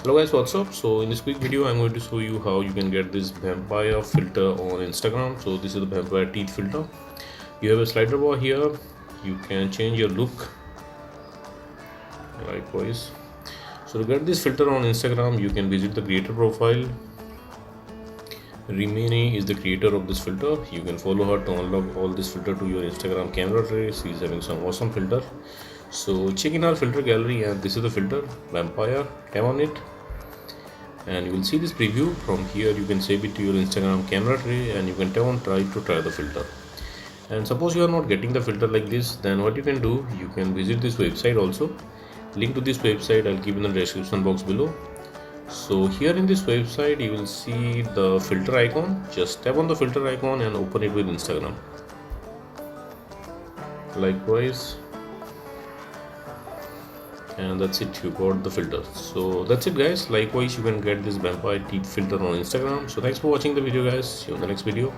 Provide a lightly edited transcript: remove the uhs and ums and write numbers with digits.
Hello guys, what's up? So in this quick video I'm going to show you how you can get this vampire filter on Instagram. So this is the vampire teeth filter. You have a slider bar here. You can change your look likewise. So to get this filter on Instagram, you can visit the creator profile. Rimini is the creator of this filter. You can follow her to unlock all this filter to your Instagram camera tray. She's having some awesome filter. So check in our filter gallery, and this is the filter vampire. Tap on it and you will see this preview. From here you can save it to your Instagram camera tray and you can try the filter. And suppose you are not getting the filter like this, then what you can do, you can visit this website also. Link to this website I'll keep in the description box below. So here in this website you will see the filter icon. Just tap on the filter icon and open it with Instagram. Likewise, and that's it, you got the filter. So that's it guys. Likewise, you can get this vampire teeth filter on Instagram. So thanks for watching the video guys. See you in the next video.